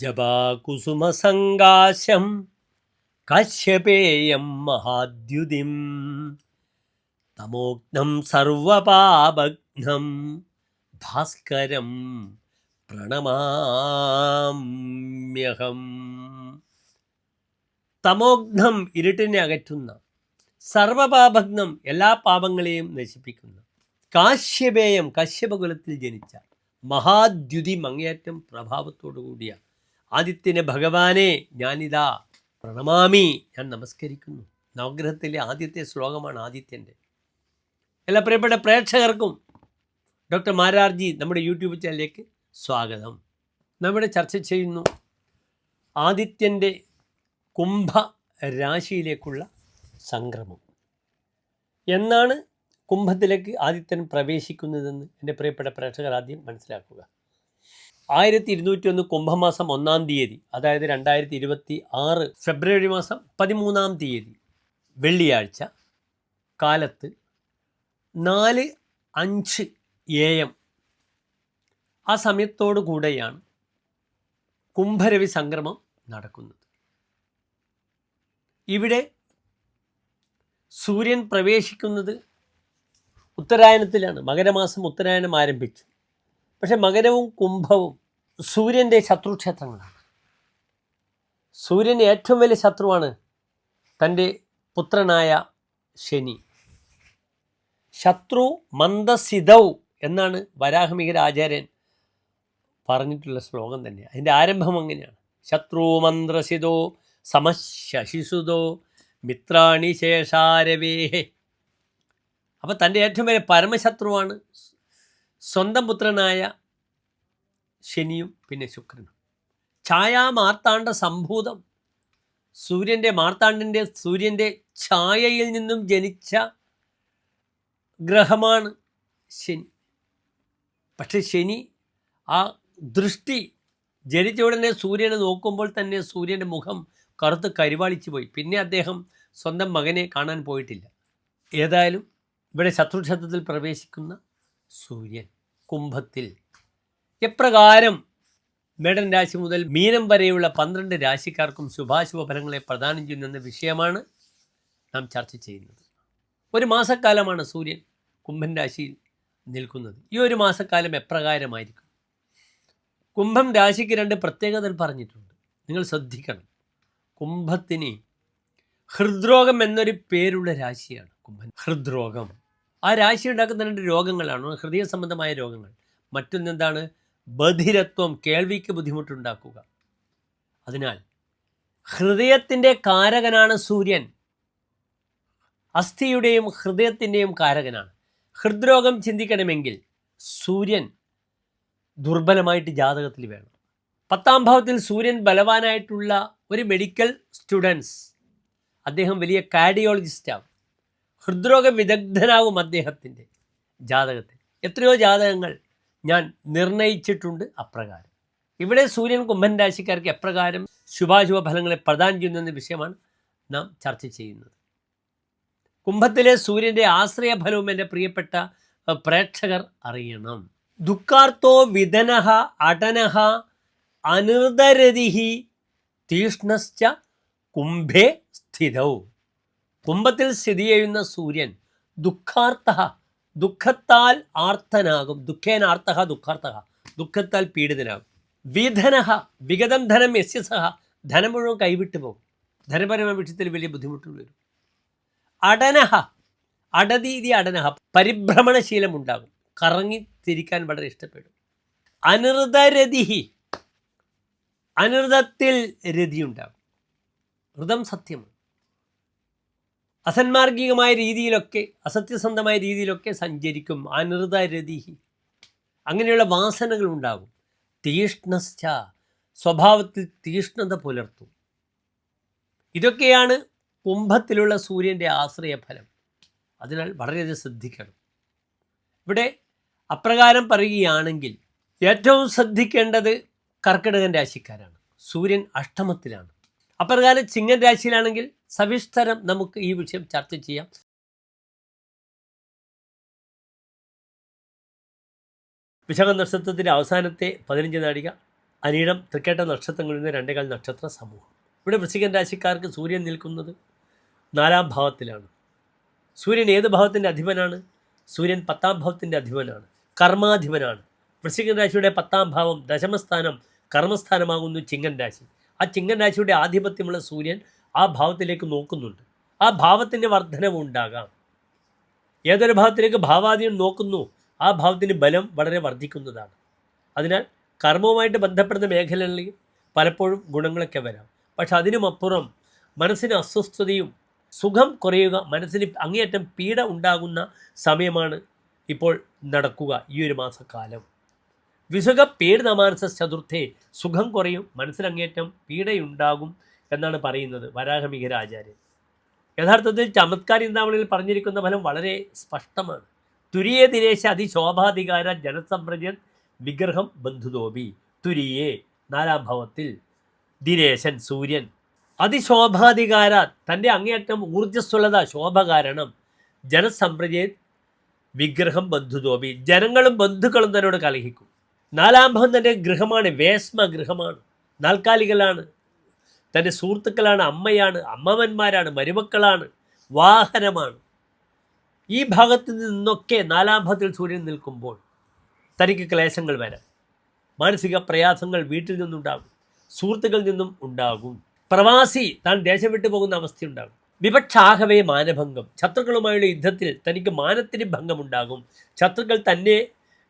ജപാകുസുമസങ്കാശം കശ്യപേയം മഹാദ്യുതിം തമോഗ്നം സർവപാപഘ്നം ഭാസ്കരം പ്രണമാമ്യഹം. തമോഗ്നം ഇരുട്ടിനെ അകറ്റുന്ന, സർവപാപഘ്നം എല്ലാ പാപങ്ങളെയും നശിപ്പിക്കുന്ന, കാശ്യപേയം കശ്യപകുലത്തിൽ ജനിച്ച മഹാദ്യുതി അങ്ങേയറ്റം പ്രഭാവത്തോടു കൂടിയ ആദിത്യനെ ഭഗവാനെ ഞാനിതാ പ്രണമാമി, ഞാൻ നമസ്കരിക്കുന്നു. നവഗ്രഹത്തിലെ ആദ്യത്തെ ശ്ലോകമാണ് ആദിത്യൻ്റെ. എല്ലാ പ്രിയപ്പെട്ട പ്രേക്ഷകർക്കും ഡോക്ടർ മാരാർജി നമ്മുടെ യൂട്യൂബ് ചാനലിലേക്ക് സ്വാഗതം. നമ്മുടെ ചർച്ച ചെയ്യുന്നു ആദിത്യൻ്റെ കുംഭ രാശിയിലേക്കുള്ള സംക്രമം. എന്നാണ് കുംഭത്തിലേക്ക് ആദിത്യൻ പ്രവേശിക്കുന്നതെന്ന് എൻ്റെ പ്രിയപ്പെട്ട പ്രേക്ഷകർ ആദ്യം മനസ്സിലാക്കുക. 1201 കുംഭമാസം 1-ാം തീയതി, അതായത് 2026 ഫെബ്രുവരി മാസം 13-ാം തീയതി വെള്ളിയാഴ്ച കാലത്ത് 4:05 AM ആ സമയത്തോടു കൂടെയാണ് കുംഭരവി സംക്രമം നടക്കുന്നത്. ഇവിടെ സൂര്യൻ പ്രവേശിക്കുന്നത് ഉത്തരായനത്തിലാണ്. മകരമാസം ഉത്തരായനം ആരംഭിച്ചു. പക്ഷെ മകരവും കുംഭവും സൂര്യൻ്റെ ശത്രുക്ഷേത്രങ്ങളാണ്. സൂര്യൻ്റെ ഏറ്റവും വലിയ ശത്രുവാണ് തൻ്റെ പുത്രനായ ശനി. ശത്രു മന്ദസിതൗ എന്നാണ് വരാഹമിഹിര ആചാര്യൻ പറഞ്ഞിട്ടുള്ള ശ്ലോകം തന്നെ. അതിൻ്റെ ആരംഭം അങ്ങനെയാണ്: ശത്രു മന്ത്രസിതോ സമശിസുതോ മിത്രാണി ശേഷാരവേഹേ. അപ്പോൾ തൻ്റെ ഏറ്റവും വലിയ പരമശത്രുവാണ് സ്വന്തം പുത്രനായ ശനിയും പിന്നെ ശുക്രനും. ഛായാമാർത്താണ്ഡ സംഭൂതം, സൂര്യൻ്റെ ഛായയിൽ നിന്നും ജനിച്ച ഗ്രഹമാണ് ശനി. പക്ഷെ ശനി ആ ദൃഷ്ടി ജനിച്ച ഉടനെ സൂര്യനെ നോക്കുമ്പോൾ തന്നെ സൂര്യൻ്റെ മുഖം കറുത്ത് കരിവാളിച്ചു പോയി. പിന്നെ അദ്ദേഹം സ്വന്തം മകനെ കാണാൻ പോയിട്ടില്ല. ഏതായാലും ഇവിടെ ശത്രുക്ഷേത്രത്തിൽ പ്രവേശിക്കുന്ന സൂര്യൻ കുംഭത്തിൽ എപ്രകാരം മേടൻ രാശി മുതൽ മീനം വരെയുള്ള 12 രാശിക്കാർക്കും ശുഭാശുഭ ഫലങ്ങളെ പ്രദാനം ചെയ്യുന്ന വിഷയമാണ് നാം ചർച്ച ചെയ്യുന്നത്. ഒരു മാസക്കാലമാണ് സൂര്യൻ കുംഭൻ രാശിയിൽ നിൽക്കുന്നത്. ഈ ഒരു മാസക്കാലം എപ്രകാരമായിരിക്കും? കുംഭം രാശിക്ക് 2 പ്രത്യേകതകൾ പറഞ്ഞിട്ടുണ്ട്, നിങ്ങൾ ശ്രദ്ധിക്കണം. കുംഭത്തിന് ഹൃദ്രോഗം എന്നൊരു പേരുള്ള രാശിയാണ് കുംഭൻ. ഹൃദ്രോഗം ആ രാശി ഉണ്ടാക്കുന്ന 2 രോഗങ്ങളാണ്. ഹൃദയ സംബന്ധമായ രോഗങ്ങൾ, മറ്റൊന്നെന്താണ്? ബധിരത്വം, കേൾവിക്ക് ബുദ്ധിമുട്ടുണ്ടാക്കുക. അതിനാൽ ഹൃദയത്തിൻ്റെ കാരകനാണ് സൂര്യൻ. അസ്ഥിയുടെയും ഹൃദയത്തിൻ്റെയും കാരകനാണ്. ഹൃദ്രോഗം ചിന്തിക്കണമെങ്കിൽ സൂര്യൻ ദുർബലമായിട്ട് ജാതകത്തിൽ വേണം. 10-ാം ഭാവത്തിൽ സൂര്യൻ ബലവാനായിട്ടുള്ള ഒരു മെഡിക്കൽ സ്റ്റുഡൻസ്, അദ്ദേഹം വലിയ കാർഡിയോളജിസ്റ്റാവും, ഹൃദ്രോഗ വിദഗ്ധനാവും അദ്ദേഹത്തിൻ്റെ ജാതകത്തിൽ. എത്രയോ ജാതകങ്ങൾ ഞാൻ നിർണയിച്ചിട്ടുണ്ട് അപ്രകാരം. ഇവിടെ സൂര്യൻ കുംഭൻ രാശിക്കാർക്ക് എപ്രകാരം ശുഭാശുഭ ഫലങ്ങളെ പ്രദാനം ചെയ്യുന്ന വിഷയമാണ് നാം ചർച്ച ചെയ്യുന്നത്. കുംഭത്തിലെ സൂര്യൻ്റെ ആശ്രയ ഫലവും എൻ്റെ പ്രിയപ്പെട്ട പ്രേക്ഷകർ അറിയണം. ദുഃഖാർത്തോ വിധനഃ അടനഃ അനിർദരതിഹി തീഷ്ണശ്ച കുംഭേ സ്ഥിതൗ. കുംഭത്തിൽ സ്ഥിതി ചെയ്യുന്ന സൂര്യൻ ദുഃഖാർത്ഥ, ദുഃഖത്താൽ ആർത്തനാകും. ദുഃഖേനാർത്ഥ ദുഃഖാർത്ഥ, ദുഃഖത്താൽ പീഡിതനാകും. വിധനഃ, വിഗതം ധനം യസ്യ സഹ, ധനം മുഴുവൻ കൈവിട്ടു പോകും. ധനപരമായ വിഷയത്തിൽ വലിയ ബുദ്ധിമുട്ടുകൾ വരും. അടനഃ, അടതീതി അടനഃ, പരിഭ്രമണശീലം ഉണ്ടാകും, കറങ്ങി തിരിക്കാൻ വളരെ ഇഷ്ടപ്പെടും. അനിർദരതിഹി, അനിർദത്തിൽ രതിയുണ്ടാകും. ഋതം സത്യമാണ്. അസന്മാർഗികമായ രീതിയിലൊക്കെ, അസത്യസന്ധമായ രീതിയിലൊക്കെ സഞ്ചരിക്കും. അനിർദരതിഹി, അങ്ങനെയുള്ള വാസനകൾ ഉണ്ടാകും. തീഷ്ണശ്ച, സ്വഭാവത്തിൽ തീഷ്ണത പുലർത്തും. ഇതൊക്കെയാണ് കുംഭത്തിലുള്ള സൂര്യൻ്റെ ആശ്രയഫലം. അതിനാൽ വളരെയധികം ശ്രദ്ധിക്കണം. ഇവിടെ അപ്രകാരം പറയുകയാണെങ്കിൽ ഏറ്റവും ശ്രദ്ധിക്കേണ്ടത് കർക്കിടകൻ രാശിക്കാരാണ്. സൂര്യൻ അഷ്ടമത്തിലാണ്. അപ്രകാരം ചിങ്ങൻ രാശിയിലാണെങ്കിൽ സവിസ്തരം നമുക്ക് ഈ വിഷയം ചർച്ച ചെയ്യാം. വിശാഖ നക്ഷത്രത്തിൻ്റെ അവസാനത്തെ 15 നാഴിക അനിഴം തൃക്കേട്ട നക്ഷത്രങ്ങളിൽ നിന്ന് 2 നക്ഷത്ര സമൂഹം. ഇവിടെ വൃശ്ചികൻ രാശിക്കാർക്ക് സൂര്യൻ നിൽക്കുന്നത് 4-ാം ഭാവത്തിലാണ്. സൂര്യൻ ഏത് ഭാവത്തിൻ്റെ അധിപനാണ്? സൂര്യൻ 10-ാം ഭാവത്തിൻ്റെ അധിപനാണ്, കർമാധിപനാണ്. വൃശ്ചികൻ രാശിയുടെ 10-ാം ഭാവം ദശമസ്ഥാനം കർമ്മസ്ഥാനമാകുന്നു ചിങ്ങൻ രാശി. ആ ചിങ്ങൻ രാശിയുടെ ആധിപത്യമുള്ള സൂര്യൻ ആ ഭാവത്തിലേക്ക് നോക്കുന്നുണ്ട്. ആ ഭാവത്തിൻ്റെ വർധനവ് ഉണ്ടാകാം. ഏതൊരു ഭാവത്തിലേക്ക് ഭാവാധീനം നോക്കുന്നു ആ ഭാവത്തിന് ബലം വളരെ വർദ്ധിക്കുന്നതാണ്. അതിനാൽ കർമ്മവുമായിട്ട് ബന്ധപ്പെടുന്ന മേഖലകളിൽ പലപ്പോഴും ഗുണങ്ങളൊക്കെ വരാം. പക്ഷെ അതിനുമപ്പുറം മനസ്സിന് അസ്വസ്ഥതയും സുഖം കുറയുക, മനസ്സിന് അങ്ങേയറ്റം പീഡ ഉണ്ടാകുന്ന സമയമാണ് ഇപ്പോൾ നടക്കുക ഈ ഒരു മാസക്കാലം. വിസുഖ പീഡിതമാനസ ചതുർത്ഥേ, സുഖം കുറയും, മനസ്സിനങ്ങേറ്റം പീഡയുണ്ടാകും എന്നാണ് പറയുന്നത് വരാഹമിഹിര ആചാര്യൻ. യഥാർത്ഥത്തിൽ ചമത്കാരി ചിന്താമണിയിൽ പറഞ്ഞിരിക്കുന്ന ഫലം വളരെ സ്പഷ്ടമാണ്. തുരിയേ ദിനേശ അതിശോഭാധികാര ജനസമ്പ്രജൻ വിഗ്രഹം ബന്ധുതോപി. തുരിയേ 4-ാം ഭാവത്തിൽ ദിനേശൻ സൂര്യൻ, അതിശോഭാധികാര തൻ്റെ അങ്ങേയറ്റം ഊർജ്ജസ്വലത ശോഭ കാരണം, ജനസമ്പ്രജൻ വിഗ്രഹം ബന്ധുതോപി ജനങ്ങളും ബന്ധുക്കളും തന്നോട് കലഹിക്കും. 4-ാം ഭാവം തൻ്റെ ഗൃഹമാണ്, വേശ്മ ഗൃഹമാണ്, നാൽക്കാലികളാണ്, തൻ്റെ സുഹൃത്തുക്കളാണ്, അമ്മയാണ്, അമ്മവന്മാരാണ്, മരുമക്കളാണ്, വാഹനമാണ്. ഈ ഭാഗത്ത് നിന്നൊക്കെ 4-ാം ഭാവത്തിൽ സൂര്യൻ നിൽക്കുമ്പോൾ തനിക്ക് ക്ലേശങ്ങൾ വരാം. മാനസിക പ്രയാസങ്ങൾ വീട്ടിൽ നിന്നുണ്ടാകും, സുഹൃത്തുക്കളിൽ നിന്നും ഉണ്ടാകും. പ്രവാസി താൻ ദേശം വിട്ടു പോകുന്ന അവസ്ഥയുണ്ടാകും. വിപക്ഷാഹവേ മാനഭംഗം, ശത്രുക്കളുമായുള്ള യുദ്ധത്തിൽ തനിക്ക് മാനത്തിന് ഭംഗമുണ്ടാകും. ശത്രുക്കൾ തന്നെ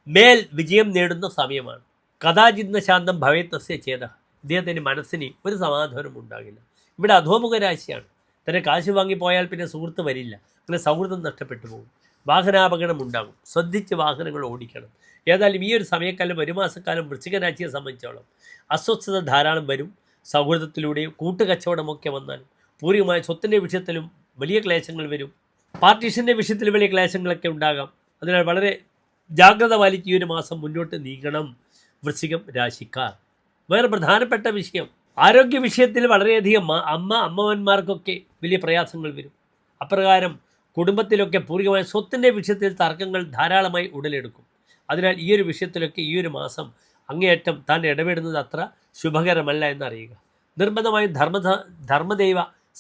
മേൽ വിജയം നേടുന്ന സമയമാണ്. കഥാചിന്ത ശാന്തം ഭവേത്തസ്യ ചേത, ഇദ്ദേഹത്തിൻ്റെ മനസ്സിന് ഒരു സമാധാനം ഉണ്ടാകില്ല. ഇവിടെ അധോമുഖ രാശിയാണ്. തന്നെ കാശ് വാങ്ങിപ്പോയാൽ പിന്നെ സുഹൃത്ത് വരില്ല, അങ്ങനെ സൗഹൃദം നഷ്ടപ്പെട്ടു പോകും. വാഹനാപകടം ഉണ്ടാകും, ശ്രദ്ധിച്ച് വാഹനങ്ങൾ ഓടിക്കണം. ഏതായാലും ഈ ഒരു സമയക്കാലം, ഒരു മാസക്കാലം വൃശ്ചിക രാശിയെ സംബന്ധിച്ചോളം അസ്വസ്ഥത ധാരാളം വരും. സൗഹൃദത്തിലൂടെയും കൂട്ടുകച്ചവടമൊക്കെ വന്നാലും പൂർവികമായ സ്വത്തിൻ്റെ വിഷയത്തിലും വലിയ ക്ലേശങ്ങൾ വരും. പാർട്ടീഷൻ്റെ വിഷയത്തിൽ വലിയ ക്ലേശങ്ങളൊക്കെ ഉണ്ടാകാം. അതിനാൽ വളരെ ജാഗ്രത പാലിച്ച് ഈ ഒരു മാസം മുന്നോട്ട് നീങ്ങണം വൃശ്ചികം രാശിക്കാർ. വേറെ പ്രധാനപ്പെട്ട വിഷയം, ആരോഗ്യ വിഷയത്തിൽ വളരെയധികം അമ്മവന്മാർക്കൊക്കെ വലിയ പ്രയാസങ്ങൾ വരും. അപ്രകാരം കുടുംബത്തിലൊക്കെ പൂർവികമായ സ്വത്തിൻ്റെ വിഷയത്തിൽ തർക്കങ്ങൾ ധാരാളമായി ഉടലെടുക്കും. അതിനാൽ ഈ ഒരു വിഷയത്തിലൊക്കെ ഈ ഒരു മാസം അങ്ങേയറ്റം താൻ ഇടപെടുന്നത് അത്ര ശുഭകരമല്ല എന്നറിയുക. നിർബന്ധമായും ധർമ്മദൈവ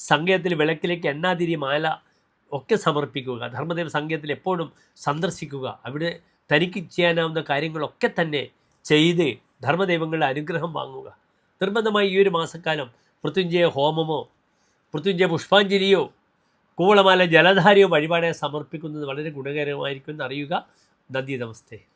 സങ്കേതത്തിൽ വിളക്കിലേക്ക് എണ്ണാതിരി മാല ഒക്കെ സമർപ്പിക്കുക. ധർമ്മദൈവ സങ്കേതത്തിൽ എപ്പോഴും സന്ദർശിക്കുക. അവിടെ തനിക്ക് ചെയ്യാനാവുന്ന കാര്യങ്ങളൊക്കെ തന്നെ ചെയ്ത് ധർമ്മദൈവങ്ങളുടെ അനുഗ്രഹം വാങ്ങുക. നിർബന്ധമായി ഈ ഒരു മാസക്കാലം മൃത്യുഞ്ജയ ഹോമമോ മൃത്യുഞ്ജയ പുഷ്പാഞ്ജലിയോ കൂവളമാല ജലധാരയോ വഴിപാടായി സമർപ്പിക്കുന്നത് വളരെ ഗുണകരമായിരിക്കും എന്നറിയുക. നന്ദി, നമസ്തേ.